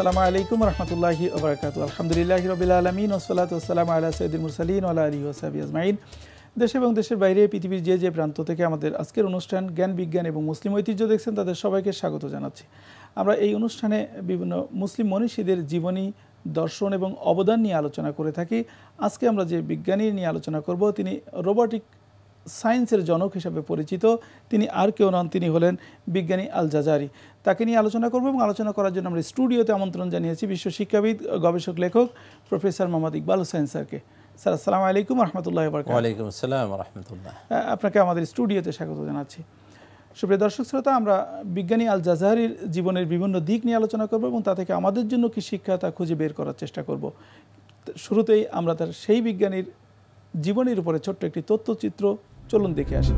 আসসালামু আলাইকুম রহমতুল্লাহি ওয়া বারাকাতুহু। আলহামদুলিল্লাহি রাব্বিল আলামিন ওয়াসসালাতু ওয়াসসালামু আলা সাইয়্যিদিল মুরসালিন ওয়া আলা আলিহি ওয়া সাহবিহি আজমাইন। দেশ এবং দেশের বাইরে পৃথিবীর যে যে প্রান্ত থেকে আমাদের আজকের অনুষ্ঠান জ্ঞান বিজ্ঞান এবং মুসলিম ঐতিহ্য দেখছেন তাদের সবাইকে স্বাগত জানাচ্ছি। আমরা এই অনুষ্ঠানে বিভিন্ন মুসলিম মনীষীদের জীবনী, দর্শন এবং অবদান নিয়ে আলোচনা করে থাকি। আজকে আমরা যে বিজ্ঞানী নিয়ে আলোচনা করব তিনি রোবটিক সায়েন্সের জনক হিসাবে পরিচিত। তিনি আর কেউ নন, তিনি হলেন বিজ্ঞানী আল জাজারি। তাকে নিয়ে আলোচনা করব এবং আলোচনা করার জন্য আমরা স্টুডিওতে আমন্ত্রণ জানিয়েছি বিশ্ব শিক্ষাবিদ, গবেষক, লেখক প্রফেসর মোহাম্মদ ইকবাল হোসেন স্যারকে। স্যার আসসালামু আলাইকুম রহমতুল্লাহ। ওয়ালাইকুম আসসালাম রহমতুল্লাহ। আপনাকে আমাদের স্টুডিওতে স্বাগত জানাচ্ছি। সুপ্রিয় দর্শক শ্রোতা, আমরা বিজ্ঞানী আল জাজারির জীবনের বিভিন্ন দিক নিয়ে আলোচনা করব এবং তা থেকে আমাদের জন্য কি শিক্ষা তা খুঁজে বের করার চেষ্টা করব। শুরুতেই আমরা তার সেই বিজ্ঞানীর জীবনের উপরে ছোট্ট একটি তথ্যচিত্র চলুন দেখে আসি।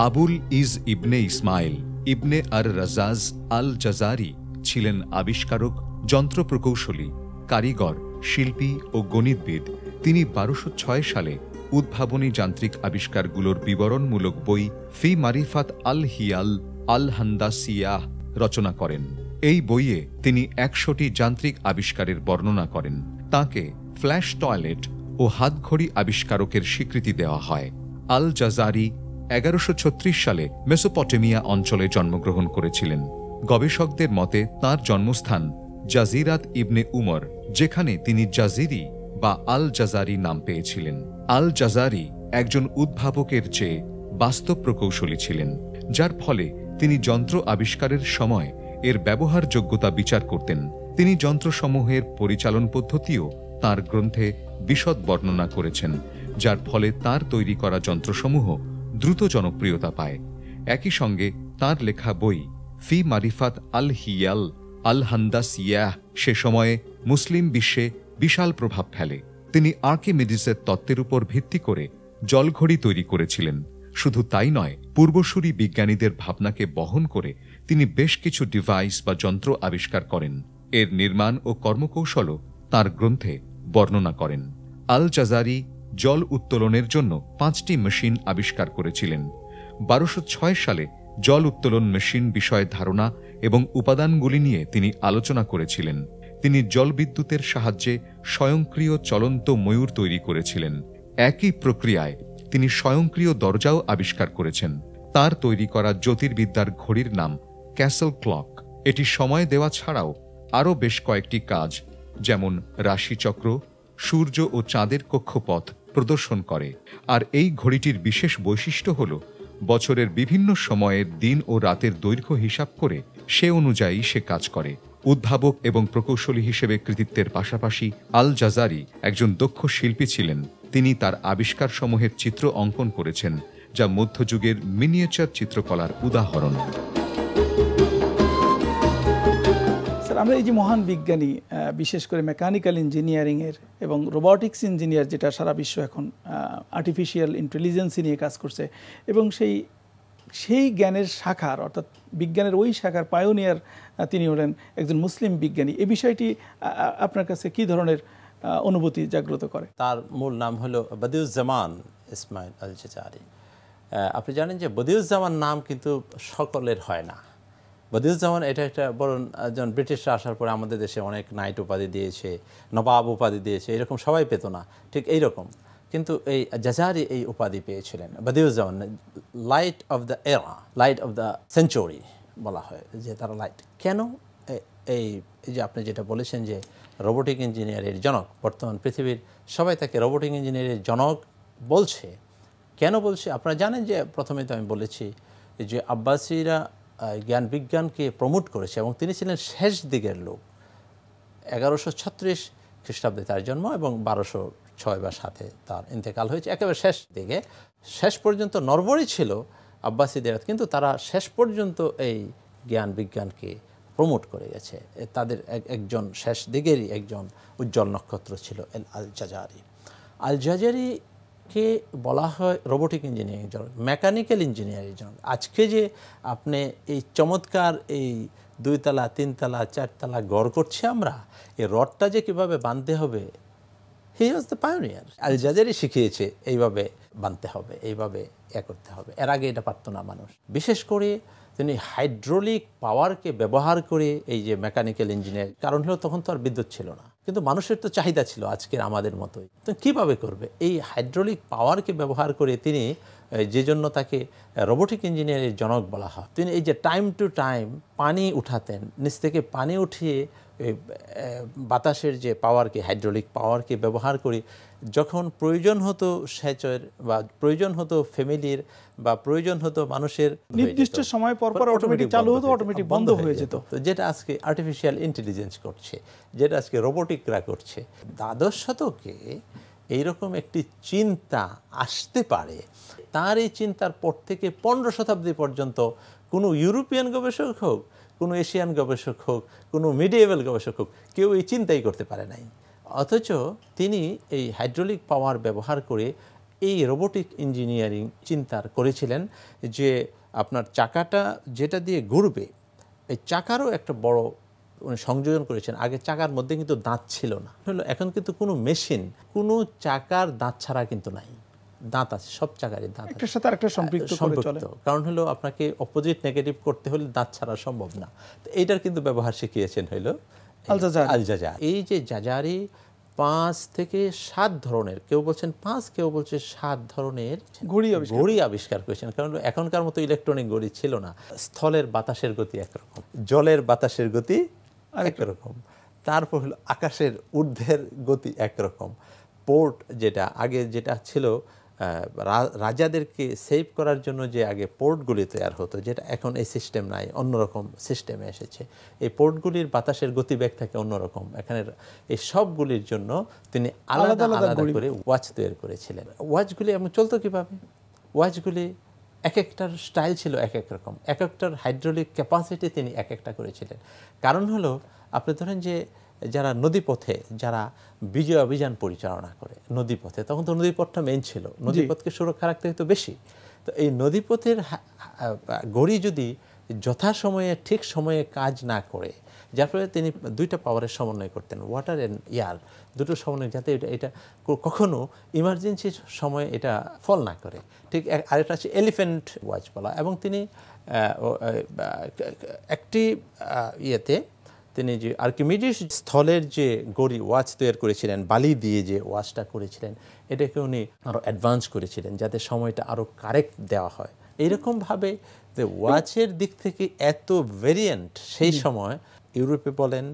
Abul Izz ibn Ismail ibn ar Razzaz al Jazari ছিলেন আবিষ্কারক, যন্ত্র প্রকৌশলী, কারিগর, শিল্পী ও গণিতবিদ। তিনি 1206 সালে উদ্ভাবনী যান্ত্রিক আবিষ্কারগুলোর বিবরণমূলক বই ফি মারিফাত আল হিয়াল আল হান্দাসিয়াহ রচনা করেন। এই বইয়ে তিনি 100টি যান্ত্রিক আবিষ্কারের বর্ণনা করেন। তাকে ফ্ল্যাশ টয়লেট ও হাতঘড়ি আবিষ্কারকের স্বীকৃতি দেওয়া হয়। আল জাজারি 1136 সালে মেসোপটেমিয়া অঞ্চলে জন্মগ্রহণ করেছিলেন। গবেষকদের মতে তাঁর জন্মস্থান জাজিরাত ইবনে উমর, যেখানে তিনি জাজিরি বা আল জাজারি নাম পেয়েছিলেন। আল জাজারি একজন উদ্ভাবকের চেয়ে বাস্তব প্রকৌশলী ছিলেন, যার ফলে তিনি যন্ত্র আবিষ্কারের সময় এর ব্যবহারযোগ্যতা বিচার করতেন। তিনি যন্ত্রসমূহের পরিচালন পদ্ধতিও তাঁর গ্রন্থে বিশদ বর্ণনা করেছেন, যার ফলে তাঁর তৈরি করা যন্ত্রসমূহ দ্রুত জনপ্রিয়তা পায়। একই সঙ্গে তাঁর লেখা বই ফি মারিফাত আল হিয়াল আল হান্দাসিয়াহ সে সময়ে মুসলিম বিশ্বে বিশাল প্রভাব ফেলে। তিনি আর্কিমিডিসের তত্ত্বের উপর ভিত্তি করে জলঘড়ি তৈরি করেছিলেন। শুধু তাই নয়, পূর্বসূরি বিজ্ঞানীদের ভাবনাকে বহন করে তিনি বেশ কিছু ডিভাইস বা যন্ত্র আবিষ্কার করেন। এর নির্মাণ ও কর্মকৌশলও তাঁর গ্রন্থে বর্ণনা করেন। আল জাজারি জল উত্তোলনের জন্য 5টি মেশিন আবিষ্কার করেছিলেন। 1206 সালে জল উত্তোলন মেশিন বিষয়ে ধারণা এবং উপাদানগুলি নিয়ে তিনি আলোচনা করেছিলেন। তিনি জলবিদ্যুতের সাহায্যে স্বয়ংক্রিয় চলন্ত ময়ূর তৈরি করেছিলেন। একই প্রক্রিয়ায় তিনি স্বয়ংক্রিয় দরজাও আবিষ্কার করেছেন। তার তৈরি করা জ্যোতির্বিদ্যার ঘড়ির নাম ক্যাসল ক্লক। এটি সময় দেওয়া ছাড়াও আরও বেশ কয়েকটি কাজ, যেমন রাশিচক্র, সূর্য ও চাঁদের কক্ষপথ প্রদর্শন করে। আর এই ঘড়িটির বিশেষ বৈশিষ্ট্য হল বছরের বিভিন্ন সময়ের দিন ও রাতের দৈর্ঘ্য হিসাব করে সে অনুযায়ী সে কাজ করে। উদ্ভাবক এবং প্রকৌশলী হিসেবে কৃতিত্বের পাশাপাশি আল জাজারি একজন দক্ষ শিল্পী ছিলেন। তিনি তার আবিষ্কারসমূহের চিত্র অঙ্কন করেছেন, যা মধ্যযুগের মিনিয়েচার চিত্রকলার উদাহরণ। আমরা এই যে মহান বিজ্ঞানী, বিশেষ করে মেকানিক্যাল ইঞ্জিনিয়ারিংয়ের এবং রোবটিক্স ইঞ্জিনিয়ার, যেটা সারা বিশ্ব এখন আর্টিফিশিয়াল ইন্টেলিজেন্সি নিয়ে কাজ করছে, এবং সেই জ্ঞানের শাখার, অর্থাৎ বিজ্ঞানের ওই শাখার পায়োনিয়ার তিনি হলেন একজন মুসলিম বিজ্ঞানী। এই বিষয়টি আপনার কাছে কি ধরনের অনুভূতি জাগ্রত করে? তার মূল নাম হলো বদিউজ্জামান ইসমাইল আল জাজারি। আপনি জানেন যে বদিউজ্জামান নাম কিন্তু সকলের হয় না। বদিউজ্জামান এটা একটা বড়, একজন ব্রিটিশরা আসার পরে আমাদের দেশে অনেক নাইট উপাধি দিয়েছে, নবাব উপাধি দিয়েছে, এরকম সবাই পেত না, ঠিক এইরকম। কিন্তু এই জাজারি এই উপাধি পেয়েছিলেন বদিউজ্জামান, লাইট অফ দ্য এরা, লাইট অফ দ্য সেঞ্চুরি বলা হয়, যে তারা লাইট। কেন? এই যে আপনি যেটা বলেছেন যে রোবোটিক ইঞ্জিনিয়ারের জনক, বর্তমান পৃথিবীর সবাই তাকে রোবোটিক ইঞ্জিনিয়ারের জনক বলছে। কেন বলছে? আপনারা জানেন যে প্রথমে তো আমি বলেছি যে আব্বাসীরা জ্ঞান বিজ্ঞানকে প্রমোট করেছে এবং তিনি ছিলেন শেষ দিকের লোক। 1136 খ্রিস্টাব্দে তার জন্ম এবং 1206 বা 7 তার ইন্তেকাল হয়েছে। একেবারে শেষ দিকে, শেষ পর্যন্ত নরবরই ছিল আব্বাসীদের, কিন্তু তারা শেষ পর্যন্ত এই জ্ঞান বিজ্ঞানকে প্রমোট করে গেছে। তাদের একজন শেষ দিকেরই একজন উজ্জ্বল নক্ষত্র ছিল আল জাজারি। আল জাজারিকে বলা হয় রোবোটিক ইঞ্জিনিয়ারিং জনক, মেকানিক্যাল ইঞ্জিনিয়ারিং জনক। আজকে যে আপনি এই চমৎকার এই 2 তলা 3 তলা 4 তলা ঘর করছি আমরা, এই রডটা যে কীভাবে বাঁধতে হবে হি ওয়াজ দ্য পায়োনিয়ার। আল জাজারি শিখিয়েছে এইভাবে বানতে হবে, এইভাবে করতে হবে। এর আগে এটা পারত না মানুষ। বিশেষ করে তিনি হাইড্রোলিক পাওয়ারকে ব্যবহার করে এই যে মেকানিক্যাল ইঞ্জিনিয়ার, কারণ হলো তখন তো আর বিদ্যুৎ ছিল না, কিন্তু মানুষের তো চাহিদা ছিল আজকের আমাদের মতোই। তো কীভাবে করবে? এই হাইড্রোলিক পাওয়ারকে ব্যবহার করে তিনি, যে জন্য তাকে রোবোটিক ইঞ্জিনিয়ারের জনক বলা হয়, তিনি এই যে টাইম টু টাইম পানি উঠাতেন, নিচ থেকে পানি উঠিয়ে বাতাসের যে পাওয়ারকে, হাইড্রোলিক পাওয়ারকে ব্যবহার করে যখন প্রয়োজন হতো সেচের বা প্রয়োজন হতো ফ্যামিলির বা প্রয়োজন হতো মানুষের, নির্দিষ্ট সময় পর পর অটোমেটিক চালু হতো, অটোমেটিক বন্ধ হয়ে যেত। যেটা আজকে আর্টিফিশিয়াল ইন্টেলিজেন্স করছে, যেটা আজকে রোবোটিকরা করছে। দ্বাদশ শতকে এইরকম একটি চিন্তা আসতে পারে, তার এই চিন্তার পর থেকে 15 শতাব্দী পর্যন্ত কোনো ইউরোপিয়ান গবেষক হোক, কোনো এশিয়ান গবেষক হোক, কোনো মিডিয়েভাল গবেষক হোক, কেউ এই চিন্তাই করতে পারে নাই। অথচ তিনি এই হাইড্রোলিক পাওয়ার ব্যবহার করে এই রোবোটিক ইঞ্জিনিয়ারিং চিন্তা করেছিলেন যে আপনার চাকাটা যেটা দিয়ে ঘুরবে, এই চাকারও একটা বড় উনি সংযোজন করেছেন। আগে চাকার মধ্যে কিন্তু দাঁত ছিল না, হলো এখন কিন্তু কোনো মেশিন কোনো চাকার দাঁত ছাড়া কিন্তু নাই, দাঁত আছে, সব চাকারই দাঁত একটার সাথে আরেকটা সম্পৃক্ত করে চলে। কারণ হলো আপনাকে অপোজিট নেগেটিভ করতে হলে দাঁত ছাড়া সম্ভব না। তো এইটার কিন্তু ব্যবহার শিখিয়েছেন হইল আল জাজারি। এই যে জাজারি 5 থেকে 7 ধরনের, কেউ বলছেন 5, কেউ বলছে 7 ধরনের ঘড়ি আবিষ্কার করেছেন। কারণ এখনকার মতো ইলেকট্রনিক ঘড়ি ছিল না। স্থলের বাতাসের গতি একরকম, জলের বাতাসের গতি একরকম, তারপর হলো আকাশের ঊর্ধ্বের গতি একরকম। পোর্ট যেটা আগে যেটা ছিল রাজাদেরকে সেভ করার জন্য যে আগে পোর্টগুলি তৈরি হতো, যেটা এখন এই সিস্টেম নাই, অন্যরকম সিস্টেমে এসেছে। এই পোর্টগুলির বাতাসের গতিবেগ থাকে অন্যরকম। এখানে এই সবগুলির জন্য তিনি আলাদা আলাদা করে ওয়াচ তৈরি করেছিলেন। ওয়াচগুলি এমন চলতো কীভাবে? ওয়াচগুলি এক একটার স্টাইল ছিল এক এক রকম, এক একটার হাইড্রোলিক ক্যাপাসিটি তিনি এক একটা করেছিলেন। কারণ হলো আপনি ধরেন যে যারা নদীপথে, যারা বিজয় অভিযান পরিচালনা করে নদীপথে, তখন তো নদীপথটা মেইন ছিল, নদীপথকে সুরক্ষা রাখতে হতো বেশি। তো এই নদীপথের ঘড়ি যদি যথাসময়ে ঠিক সময়ে কাজ না করে, যার ফলে তিনি 2টা পাওয়ারের সমন্বয় করতেন, ওয়াটার অ্যান্ড এয়ার, দুটো সমন্বয়, যাতে এটা কখনো ইমার্জেন্সির সময় এটা ফল না করে। ঠিক আরেকটা আছে এলিফ্যান্ট ওয়াচ বলা। এবং তিনি একটি ইয়েতে তিনি যে আর্কিমিডিস স্থলের যে ঘড়ি ওয়াচ তৈরি করেছিলেন, বালি দিয়ে যে ওয়াচটা করেছিলেন, এটাকে উনি আরও অ্যাডভান্স করেছিলেন যাতে সময়টা আরও কারেক্ট দেওয়া হয়। এইরকমভাবে যে ওয়াচের দিক থেকে এত ভেরিয়েন্ট সেই সময় ইউরোপে বলেন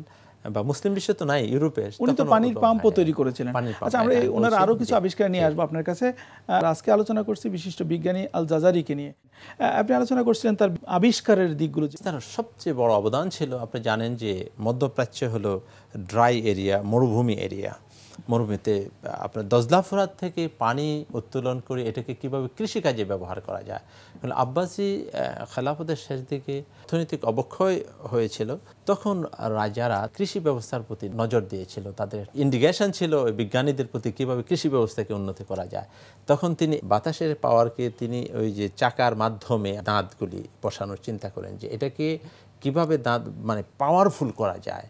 বা মুসলিম বিশ্বে তো নাই, ইউরোপে উনি তো পানির পাম্পও তৈরি করেছিলেন। আচ্ছা, আমরা ওনার আরও কিছু আবিষ্কার নিয়ে আসবো আপনার কাছে। আজকে আলোচনা করছি বিশিষ্ট বিজ্ঞানী আল জাজারিকে নিয়ে। আপনি আলোচনা করছিলেন তার আবিষ্কারের দিকগুলো। তার সবচেয়ে বড় অবদান ছিল, আপনি জানেন যে মধ্যপ্রাচ্য হলো ড্রাই এরিয়া, মরুভূমি এরিয়া। মরুভূমিতে আপনার দজলা ফোরাত থেকে পানি উত্তোলন করে এটাকে কীভাবে কৃষিকাজে ব্যবহার করা যায়। আব্বাসি খেলাফতের শেষ দিকে অর্থনৈতিক অবক্ষয় হয়েছিল, তখন রাজারা কৃষি ব্যবস্থার প্রতি নজর দিয়েছিল, তাদের ইন্ডিকেশন ছিল বিজ্ঞানীদের প্রতি কীভাবে কৃষি ব্যবস্থাকে উন্নতি করা যায়। তখন তিনি বাতাসের পাওয়ারকে তিনি ওই যে চাকার মাধ্যমে দাঁতগুলি বসানোর চিন্তা করেন, যে এটাকে কিভাবে দাঁত মানে পাওয়ারফুল করা যায়,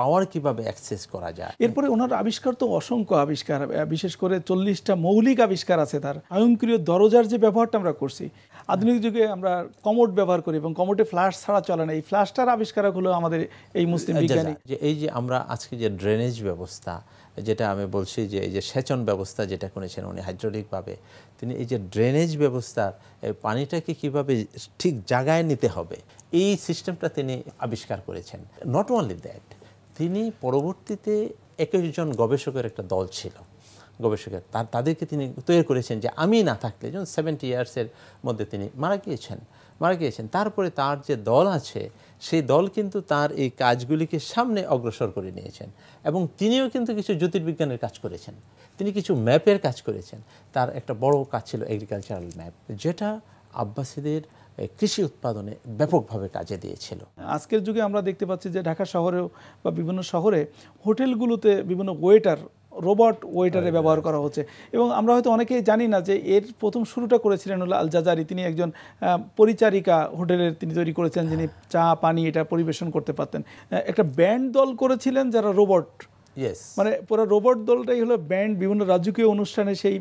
পাওয়ার কিভাবে অ্যাক্সেস করা যায়। এরপরে ওনার আবিষ্কার তো অসংখ্য আবিষ্কার, বিশেষ করে 40টা মৌলিক আবিষ্কার আছে তার। স্বয়ংক্রিয় দরজার যে ব্যবহারটা আমরা করছি, আধুনিক যুগে আমরা কমোড ব্যবহার করি এবং কমোডে ফ্ল্যাশ ছাড়া চলে না, এই ফ্ল্যাশটার আবিষ্কারক হলো আমাদের এই মুসলিম বিজ্ঞানী। যে এই যে আমরা আজকে যে ড্রেনেজ ব্যবস্থা, যেটা আমি বলছি যে এই যে সেচন ব্যবস্থা যেটা করেছেন উনি হাইড্রোলিকভাবে, তিনি এই যে ড্রেনেজ ব্যবস্থার পানিটাকে কিভাবে ঠিক জায়গায় নিতে হবে, এই সিস্টেমটা তিনি আবিষ্কার করেছেন। নট অনলি দ্যাট, তিনি পরবর্তীতে 21 জন গবেষকের একটা দল ছিল, গবেষকের তাদেরকে তিনি তৈরি করেছেন যে আমি না থাকলে, যেমন 70 ইয়ার্সের মধ্যে তিনি মারা গিয়েছেন। তারপরে তার যে দল আছে, সেই দল কিন্তু তার এই কাজগুলিকে সামনে অগ্রসর করে নিয়েছেন। এবং তিনিও কিন্তু কিছু জ্যোতির্বিজ্ঞানের কাজ করেছেন, তিনি কিছু ম্যাপের কাজ করেছেন। তার একটা বড় কাজ ছিল এগ্রিকালচারাল ম্যাপ, যেটা আব্বাসীদের কৃষি উৎপাদনে ব্যাপকভাবে কাজে দিয়েছিল। আজকের যুগে আমরা দেখতে পাচ্ছি যে ঢাকা শহরেও বা বিভিন্ন শহরে হোটেলগুলোতে বিভিন্ন ওয়েটার, রোবট ওয়েটারে ব্যবহার করা হচ্ছে। এবং আমরা হয়তো অনেকেই জানি না যে এর প্রথম শুরুটা করেছিলেন হলো আল জাজারি। তিনি একজন পরিচারিকা হোটেলের তিনি তৈরি করেছেন, যিনি চা পানি এটা পরিবেশন করতে পারতেন। একটা ব্যান্ড দল করেছিলেন যারা রোবট ইয়েস, মানে পুরো রোবট দলটাই হলো ব্যান্ড, বিভিন্ন রাজকীয় অনুষ্ঠানে সেই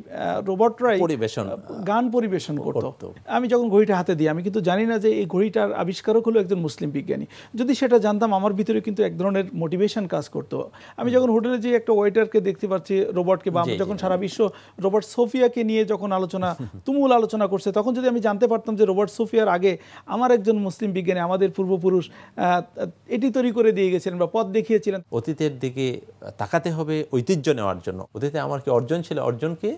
রোবটরাই পরিবেশন গান পরিবেশন করতো। আমি যখন ঘড়িটা হাতে দিই, আমি কিন্তু জানি না যে এই ঘড়িটার আবিষ্কারক হলো একজন মুসলিম বিজ্ঞানী। যদি সেটা জানতাম, আমার ভিতরে কিন্তু এক ধরনের মোটিভেশন কাজ করতো। আমি যখন হোটেলে যে একটা ওয়েটারকে দেখতে পাচ্ছি, রোবটকে, বা যখন সারা বিশ্ব রোবট সোফিয়াকে নিয়ে যখন তুমুল আলোচনা করছে, তখন যদি আমি জানতে পারতাম যে রোবট সোফিয়ার আগে আমার একজন মুসলিম বিজ্ঞানী, আমাদের পূর্বপুরুষ এটি তৈরি করে দিয়ে গেছিলেন বা পথ দেখিয়েছিলেন। অতীতের দিকে তাকাতে হবে ঐতিহ্য নেওয়ার জন্য। অতীতে আমার কি অর্জন ছিল, অর্জনকে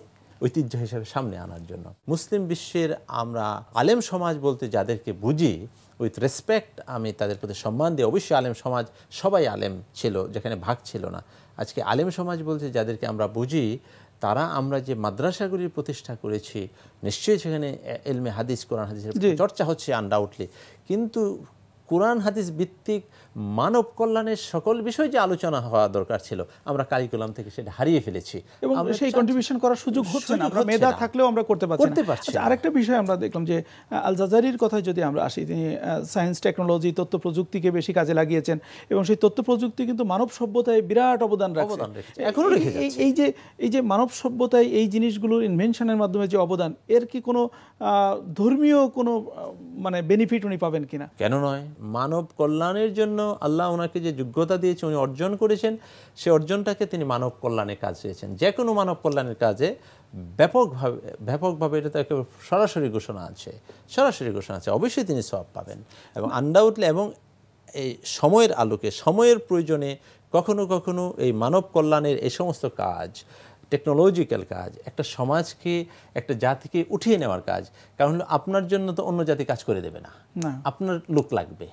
ঐতিহ্য হিসেবে সামনে আনার জন্য। মুসলিম বিশ্বের আমরা আলেম সমাজ বলতে যাদেরকে বুঝি, উইথ রেসপেক্ট, আমি তাদের প্রতি সম্মান দিই। অবশ্যই আলেম সমাজ সবাই আলেম ছিল, যেখানে ভাগ ছিল না। আজকে আলেম সমাজ বলতে যাদেরকে আমরা বুঝি, তারা আমরা যে মাদ্রাসাগুলির প্রতিষ্ঠা করেছি, নিশ্চয়ই সেখানে ইলমে হাদিস, কোরআন হাদিসের চর্চা হচ্ছে আনডাউটলি, কিন্তু কোরআন হাদিস ভিত্তিক মানব কল্যাণের সকল বিষয় যে আলোচনা হওয়া দরকার ছিল, আমরা কারিকুলাম থেকে সেটা হারিয়ে ফেলেছি এবং সেই কন্ট্রিবিউশন করার সুযোগ হচ্ছে না। আমরা মেধা থাকলেও আমরা করতে পারছি না। আরেকটা বিষয় আমরা দেখলাম যে আল জাজারির কথায় যদি আমরা আসি, তিনি সায়েন্স, টেকনোলজি, তথ্য প্রযুক্তিকে বেশি কাজে লাগিয়েছেন এবং সেই তথ্য প্রযুক্তি কিন্তু মানব সভ্যতায় বিরাট অবদান রাখছে, এখনো রেখে যাচ্ছে। এই যে মানব সভ্যতায় এই জিনিসগুলোর ইনভেনশনের মাধ্যমে যে অবদান, এর কি কোনো ধর্মীয় কোনো মানে বেনিফিট উনি পাবেন কিনা? কেন নয়, মানব কল্যাণের জন্য আল্লাহ ওনাকে যে যোগ্যতা দিয়েছে, উনি অর্জন করেছেন, সে অর্জনটাকে তিনি মানব কল্যাণে কাজ দিয়েছেন। যে কোনো মানব কল্যাণের কাজে ব্যাপকভাবে এটা তো একেবারে সরাসরি ঘোষণা আছে, অবশ্যই তিনি সওয়াব পাবেন। এবং আনডাউটলি, এবং এই সময়ের আলোকে, সময়ের প্রয়োজনে কখনো কখনো এই মানব কল্যাণের এই সমস্ত কাজ, টেকনোলজিক্যাল কাজ, একটা সমাজকে, একটা জাতিকে উঠিয়ে নেওয়ার কাজ। কারণ আপনার জন্য তো অন্য জাতি কাজ করে দেবে না, আপনার লোক লাগবে,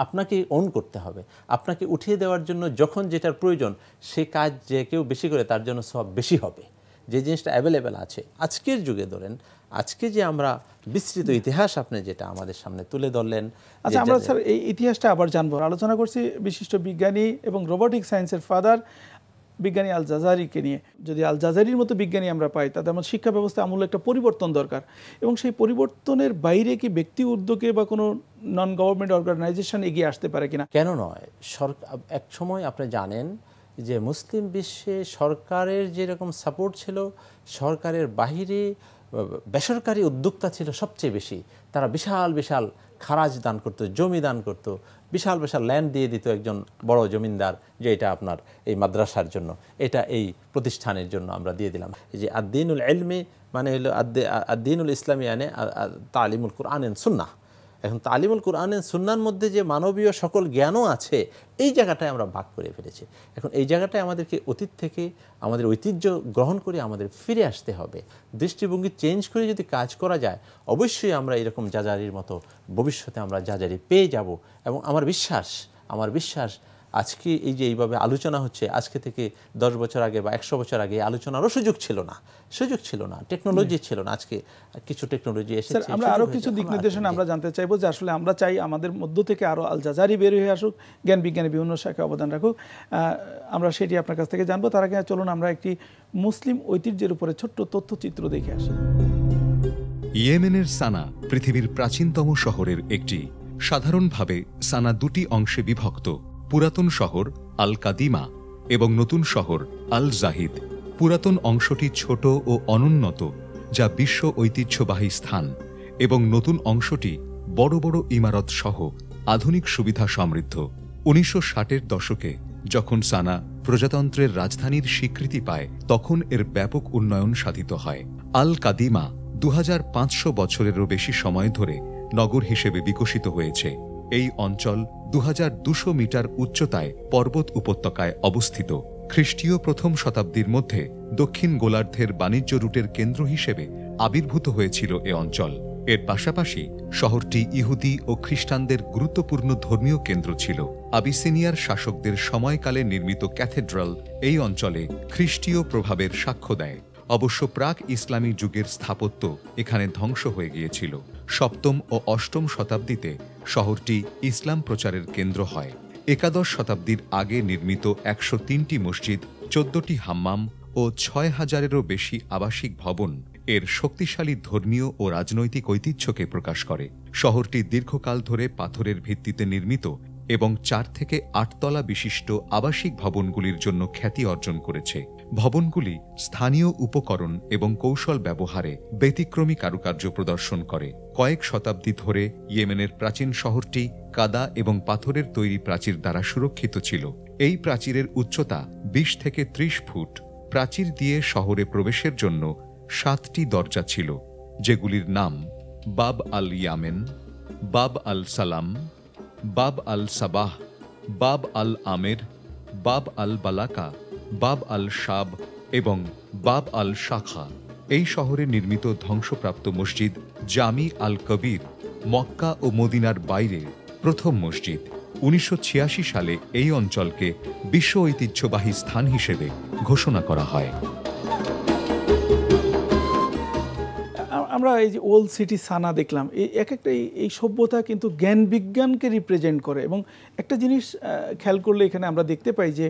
আপনাকে ওন করতে হবে। আপনাকে উঠিয়ে দেওয়ার জন্য যখন যেটার প্রয়োজন, সে কাজ যে কেউ বেশি করে, তার জন্য সব বেশি হবে। যে জিনিসটা অ্যাভেলেবেল আছে আজকের যুগে, ধরেন আজকে যে আমরা বিস্তৃত ইতিহাস আপনি যেটা আমাদের সামনে তুলে ধরলেন। আচ্ছা, আমরা স্যার এই ইতিহাসটা আবার জানবো। আলোচনা করছি বিশিষ্ট বিজ্ঞানী এবং রোবোটিক সায়েন্সের ফাদার বিজ্ঞানী আল জাজারিকে নিয়ে। যদি আল জাজারির মতো বিজ্ঞানী আমরা পাই, তাতে আমার শিক্ষা ব্যবস্থা আমূল একটা পরিবর্তন দরকার। এবং সেই পরিবর্তনের বাইরে কি ব্যক্তি উদ্যোগে বা কোনো নন গভর্নমেন্ট অর্গানাইজেশন এগিয়ে আসতে পারে কিনা? কেন নয়, এক সময় আপনি জানেন যে মুসলিম বিশ্বে সরকারের যেরকম সাপোর্ট ছিল, সরকারের বাহিরে বেসরকারি উদ্যোক্তা ছিল সবচেয়ে বেশি। তারা বিশাল বিশাল খারাজ দান করতো, জমি দান করতো, বিশাল বিশাল ল্যান্ড দিয়ে দিত একজন বড় জমিনদার, যে এটা আপনার এই মাদ্রাসার জন্য, এটা এই প্রতিষ্ঠানের জন্য আমরা দিয়ে দিলাম। এই যে আদ-দীনুল ইলমি মানে হলো আদ-দীনুল ইসলামী মানে তালিমুল কুরআন এন্ড সুন্নাহ। এখন তালিমুল কুরআন এন্ড সুন্নাহর মধ্যে যে মানবীয় সকল জ্ঞানও আছে, এই জায়গাটায় আমরা ভাগ করে ফেলেছি। এখন এই জায়গাটায় আমাদেরকে অতীত থেকে আমাদের ঐতিহ্য গ্রহণ করে আমাদের ফিরে আসতে হবে। দৃষ্টিভঙ্গি চেঞ্জ করে যদি কাজ করা যায়, অবশ্যই আমরা এরকম জাজারির মতো ভবিষ্যতে আমরা জাজারি পেয়ে যাব। এবং আমার বিশ্বাস আজকে এই যে এইভাবে আলোচনা হচ্ছে, আজকে থেকে 10 বছর আগে বা 100 বছর আগে আলোচনারও সুযোগ ছিল না, টেকনোলজি ছিল না। আজকে কিছু টেকনোলজি এসেছে। আমরা আরো কিছু দিক নির্দেশনা আমরা জানতে চাইবো, যে আসলে আমরা চাই আমাদের মধ্য থেকে আরো আল জাজারি বের হয়ে আসুক, জ্ঞান বিজ্ঞানের বিভিন্ন শাখায় অবদান রাখুক। আমরা সেটি আপনার কাছ থেকে জানবো। তার আগে চলুন আমরা একটি মুসলিম ঐতিহ্যের উপরে ছোট্ট তথ্যচিত্র দেখে আসি। ইয়েমেনের সানা পৃথিবীর প্রাচীনতম শহরের একটি। সাধারণভাবে সানা দুটি অংশে বিভক্ত: পুরাতন শহর আল কাদিমা এবং নতুন শহর আল জাহিদ। পুরাতন অংশটি ছোট ও অনুন্নত, যা বিশ্ব ঐতিহ্যবাহী স্থান, এবং নতুন অংশটি বড় বড় ইমারত সহ আধুনিক সুবিধা সমৃদ্ধ। 1960-এর দশকে যখন সানা প্রজাতন্ত্রের রাজধানীর স্বীকৃতি পায়, তখন এর ব্যাপক উন্নয়ন সাধিত হয়। আল কাদিমা 2500 বছরেরও বেশি সময় ধরে নগর হিসেবে বিকশিত হয়েছে। এই অঞ্চল 2200 মিটার উচ্চতায় পর্বত উপত্যকায় অবস্থিত। খ্রিস্টীয় প্রথম শতাব্দীর মধ্যে দক্ষিণ গোলার্ধের বাণিজ্য রুটের কেন্দ্র হিসেবে আবির্ভূত হয়েছিল এ অঞ্চল। এর পাশাপাশি শহরটি ইহুদি ও খ্রিস্টানদের গুরুত্বপূর্ণ ধর্মীয় কেন্দ্র ছিল। আবিসিনিয়ার শাসকদের সময়কালে নির্মিত ক্যাথেড্রাল এই অঞ্চলে খ্রিস্টীয় প্রভাবের সাক্ষ্য দেয়। অবশ্য প্রাক ইসলামী যুগের স্থাপত্য এখানে ধ্বংস হয়ে গিয়েছিল। 7ম ও 8ম শতাব্দীতে শহরটি ইসলাম প্রচারের কেন্দ্র হয়। 11 শতাব্দীর আগে নির্মিত 103টি মসজিদ, 14টি হাম্মাম ও 6000-এরও বেশি আবাসিক ভবন এর শক্তিশালী ধর্মীয় ও রাজনৈতিক ঐতিহ্যকে প্রকাশ করে। শহরটি দীর্ঘকাল ধরে পাথরের ভিত্তিতে নির্মিত এবং ৪ থেকে ৮ তলা বিশিষ্ট আবাসিক ভবনগুলির জন্য খ্যাতি অর্জন করেছে। ভবনগুলি স্থানীয় উপকরণ এবং কৌশল ব্যবহারে ব্যতিক্রমী কারুকার্য প্রদর্শন করে। কয়েক শতাব্দী ধরে ইয়েমেনের প্রাচীন শহরটি কাদা এবং পাথরের তৈরি প্রাচীর দ্বারা সুরক্ষিত ছিল। এই প্রাচীরের উচ্চতা ২০ থেকে ৩০ ফুট। প্রাচীর দিয়ে শহরে প্রবেশের জন্য ৭টি দরজা ছিল, যেগুলির নাম বাব আল ইয়ামেন, বাব আল সালাম, বাব আল সাবাহ, বাব আল আমের, বাব আল বালাকা, বাব আল শাব এবং বাব আল শাখা। এই শহরে নির্মিত ধ্বংসপ্রাপ্ত মসজিদ জামি আল কবির মক্কা ও মদিনার বাইরে প্রথম মসজিদ। ১৯৮৬ সালে এই অঞ্চলকে বিশ্ব ঐতিহ্যবাহী স্থান হিসেবে ঘোষণা করা হয়। আমরা এই যে ওল্ড সিটি সানা দেখলাম, এই এক একটা এই সভ্যতা কিন্তু জ্ঞান বিজ্ঞানকে রিপ্রেজেন্ট করে। এবং একটা জিনিস খেয়াল করলে এখানে আমরা দেখতে পাই যে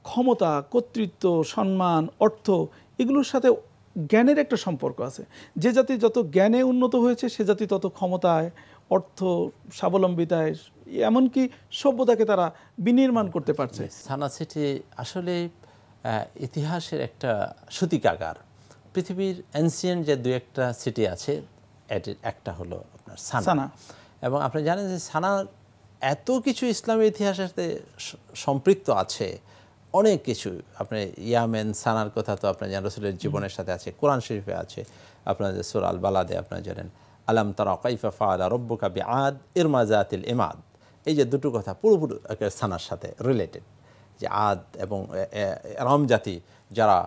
ক্ষমতা, কর্তৃত্ব, সম্মান, অর্থ এগুলোর সাথে জ্ঞানের একটা সম্পর্ক আছে। যে জাতি যত জ্ঞানে উন্নত হয়েছে সে জাতি তত ক্ষমতায়, অর্থ, স্বাবলম্বিতায়, এমনকি সভ্যতাকে তারা বিনির্মাণ করতে পারছে। সানা সিটি আসলে ইতিহাসের একটা সূতিকাগার। পৃথিবীর এনসিয়েন্ট যে দু একটা সিটি আছে, এটির একটা হলো আপনার সানা। এবং আপনি জানেন যে সানার এত কিছু ইসলামী ইতিহাসের সাথে সম্পৃক্ত আছে, অনেক কিছু। আপনি ইয়ামেন সানার কথা তো আপনার জানেন, রাসূলের জীবনের সাথে আছে, কোরআন শরীফে আছে। আপনার যে সূরা আল বালাদে আপনারা জানেন, আলাম তারা কাইফা ফাআলা রাব্বুকা বিআদ ইরমা যাতিল ইমাদ। এই যে দুটো কথা পুরোপুরি সানার সাথে রিলেটেড, যে আদ এবং ইরম জাতি যারা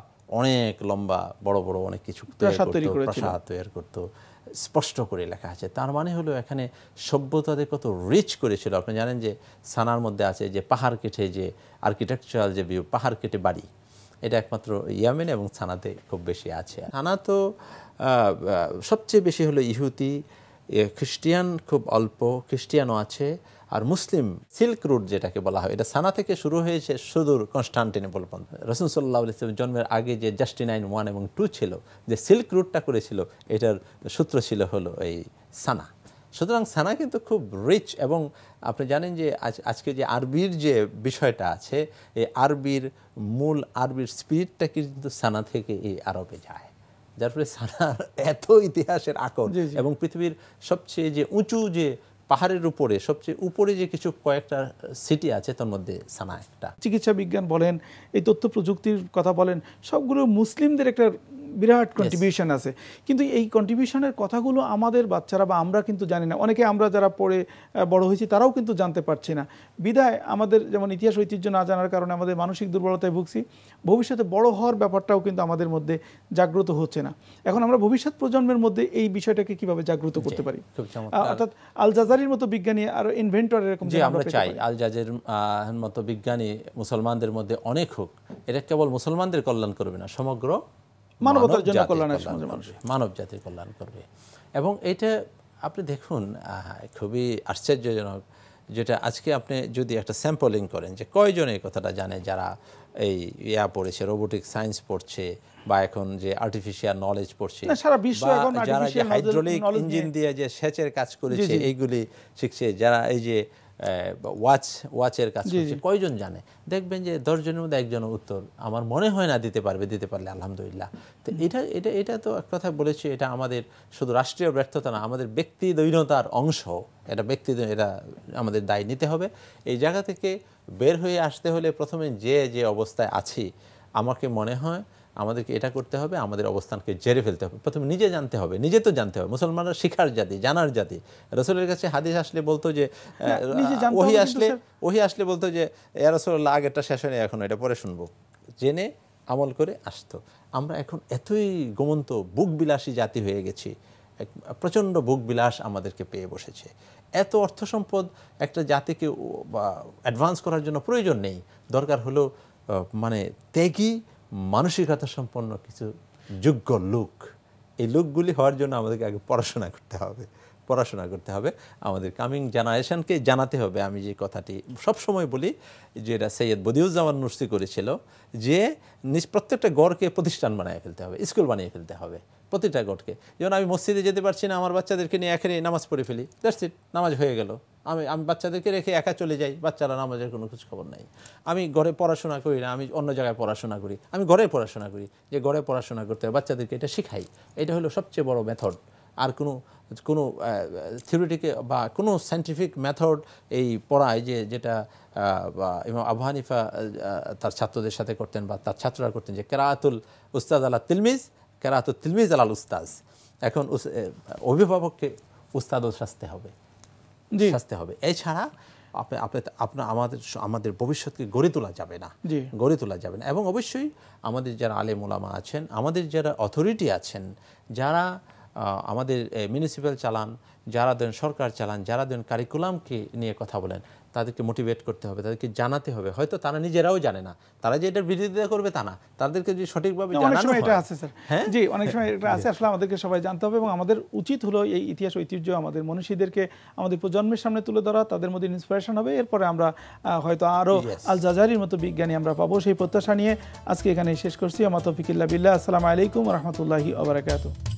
অনেক লম্বা বড় বড় অনেক কিছু প্রাসাদ তৈরি করতো, স্পষ্ট করে লেখা আছে। তার মানে হলো এখানে সভ্যতাদের কত রিচ করেছিল। আপনি জানেন যে সানার মধ্যে আছে যে পাহাড় কেটে যে আর্কিটেকচারাল যে ভিউ, পাহাড় কেটে বাড়ি, এটা একমাত্র ইয়ামেন এবং সানাতে খুব বেশি আছে। সানা তো সবচেয়ে বেশি হলো ইহুদি, খ্রিস্টিয়ান খুব অল্প, খ্রিস্টিয়ানও আছে, আর মুসলিম সিল্ক রুট যেটাকে বলা হয়, এটা সানা থেকে শুরু হয়েছে সুদূর কনস্টান্টিনোপল পর্যন্ত। রাসূল সাল্লাল্লাহু আলাইহি ওয়াসাল্লাম জন্মের আগে যে জাস্টিনাইন 1 এবং 2 ছিল, যে সিল্ক রুটটা করেছিল, এটার সূত্র ছিল হলো এই সানা। সুতরাং সানা কিন্তু খুব রিচ। এবং আপনি জানেন যে আজকে যে আরবির যে বিষয়টা আছে, এই আরবির মূল আরবির স্পিরিটটা কিন্তু সানা থেকে এই আরবে যায়, যার ফলে সানার এত ইতিহাসের আকর। এবং পৃথিবীর সবচেয়ে যে উঁচু যে পাহাড়ের উপরে সবচেয়ে উপরে যে কিছু কয়েকটা সিটি আছে, তার মধ্যে সানা একটা। চিকিৎসা বিজ্ঞান বলেন, এই তথ্য প্রযুক্তির কথা বলেন, সবগুলো মুসলিমদের একটা বিরাট কন্ট্রিবিউশন আছে। কিন্তু এই কন্ট্রিবিউশনের কথাগুলো আমাদের বাচ্চারা বা আমরা কিন্তু জানি না। অনেকে আমরা যারা পড়ে বড় হয়েছি তারাও কিন্তু জানতে পারছি না। বিদায় আমাদের যেমন ইতিহাস ঐতিহ্য না জানার কারণে আমাদের মানসিক দুর্বলতায় ভুগছি। ভবিষ্যতে বড় হওয়ার ব্যাপারটাও কিন্তু আমাদের মধ্যে জাগ্রত হচ্ছে না। এখন আমরা ভবিষ্যৎ প্রজন্মের মধ্যে এই বিষয়টাকে কিভাবে জাগ্রত করতে পারি? অর্থাৎ আল জাজারির মতো বিজ্ঞানী আর ইনভেন্টর এরকম যে আমরা চাই আল জাজারির মতো বিজ্ঞানী মুসলমানদের মধ্যে অনেক হোক। এটা কেবল মুসলমানদের কল্যাণ করবে না, সমগ্র মানবতার জন্য কল্যাণ, মানব জাতির কল্যাণ করবে। এবং এটা আপনি দেখুন খুবই আশ্চর্যজনক, যেটা আজকে আপনি যদি একটা স্যাম্পলিং করেন যে কয়জন এই কথাটা জানে, যারা এই পড়েছে, রোবোটিক সায়েন্স পড়ছে, বা এখন যে আর্টিফিশিয়াল নলেজ পড়ছে, যারা যে হাইড্রোলিক ইঞ্জিন দিয়ে যে সেচের কাজ করেছে এইগুলি শিখছে, যারা এই যে ওয়াচের কাজ করছে, কয়জন জানে? দেখবেন যে 10 জনের মধ্যে একজন উত্তর আমার মনে হয় না দিতে পারবে, দিতে পারলে আলহামদুলিল্লাহ। তো এটা তো এক কথা বলেছি, এটা আমাদের শুধু রাষ্ট্রীয় ব্যর্থতা না, আমাদের ব্যক্তি দৈন্যতার অংশ। এটা এটা আমাদের দায় নিতে হবে। এই জায়গা থেকে বের হয়ে আসতে হলে প্রথমে যে অবস্থায় আছি, আমাকে মনে হয় আমাদেরকে এটা করতে হবে, আমাদের অবস্থানকে জেরে ফেলতে হবে। প্রথমে নিজে জানতে হবে, নিজে তো জানতে হবে। মুসলমানরা শিখার জাতি, জানার জাতি। রাসূলের কাছে হাদিস আসলে বলতো যে ওহী আসলে বলতো যে ইয়া রাসূলুল্লাহ আগেরটা শেষ হয়নি, এখন এটা পরে শুনবো। জেনে আমল করে আসতো। আমরা এখন এতই গোমন্ত বুকবিলাসী জাতি হয়ে গেছি, প্রচণ্ড বুকবিলাস আমাদেরকে পেয়ে বসেছে। এত অর্থ সম্পদ একটা জাতিকে অ্যাডভান্স করার জন্য প্রয়োজন নেই। দরকার হলো মানে ত্যাগী মানসিকতা সম্পন্ন কিছু যোগ্য লোক। এই লোকগুলি হওয়ার জন্য আমাদেরকে আগে পড়াশোনা করতে হবে, পড়াশোনা করতে হবে, আমাদের কামিং জেনারেশনকে জানাতে হবে। আমি যে কথাটি সবসময় বলি যেটা সৈয়দ বদিউজ্জামান নুরসি করেছিল, যে প্রত্যেকটা গড়কে প্রতিষ্ঠান বানিয়ে ফেলতে হবে, স্কুল বানিয়ে ফেলতে হবে প্রতিটা গড়কে। যেমন আমি মসজিদে যেতে পারছি না, আমার বাচ্চাদেরকে নিয়ে এখানে নামাজ পড়ে ফেলি, দ্যাটস ইট, নামাজ হয়ে গেল। আমি বাচ্চাদেরকে রেখে একা চলে যাই, বাচ্চারা নামাজের কোনো খোঁজ খবর নাই। আমি ঘরে পড়াশোনা করি না, আমি অন্য জায়গায় পড়াশোনা করি, আমি ঘরে পড়াশোনা করি। যে ঘরে পড়াশোনা করতে হবে বাচ্চাদেরকে এটা শিখাই, এটা হলো সবচেয়ে বড় মেথড। আর কোনো থিওরিটিকে বা কোনো সায়েন্টিফিক মেথড এই পড়ায় যেটা ইমাম আবু হানিফা তার ছাত্রদের সাথে করতেন বা তার ছাত্ররা করতেন, যে কেরাতুল উস্তাদ আলা তিলমিজ, কেরাতুল তিলমিজ আলাল উস্তাজ। এখন অভিভাবককে উস্তাদও সাজতে হবে, সাজতে হবে। এছাড়া আমাদের ভবিষ্যৎকে গড়ে তোলা যাবে না, গড়ে তোলা যাবে না। এবং অবশ্যই আমাদের যারা আলেম ওলামা আছেন, আমাদের যারা অথরিটি আছেন, যারা আমাদের মিউনিসিপ্যাল চালান, যারা দেন সরকার চালান, যারা দেন কারিকুলামকে নিয়ে কথা বলেন, তাদেরকে মোটিভেট করতে হবে, তাদেরকে জানাতে হবে। হয়তো তারা নিজেরাও জানে না, তারা যে এটার বিরোধিতা করবে তা না, তাদেরকে যদি সঠিকভাবে জানানো হয়। এটা আছে স্যার, জি, অনেক সময় এটা আছে। আসলে আমাদেরকে সবাই জানতে হবে এবং আমাদের উচিত হলো এই ইতিহাস ঐতিহ্য আমাদের মনীষীদেরকে আমাদের প্রজন্মের সামনে তুলে ধরা, তাদের মধ্যে ইন্সপিরেশন হবে। এরপরে আমরা হয়তো আরও আল জাজারির মতো বিজ্ঞানী আমরা পাবো, সেই প্রত্যাশা নিয়ে আজকে এখানে শেষ করছি। আমা তৌফিক ইল্লা বিল্লাহ। আসসালামু আলাইকুম ওয়া রাহমাতুল্লাহি ওয়া বারাকাতুহু।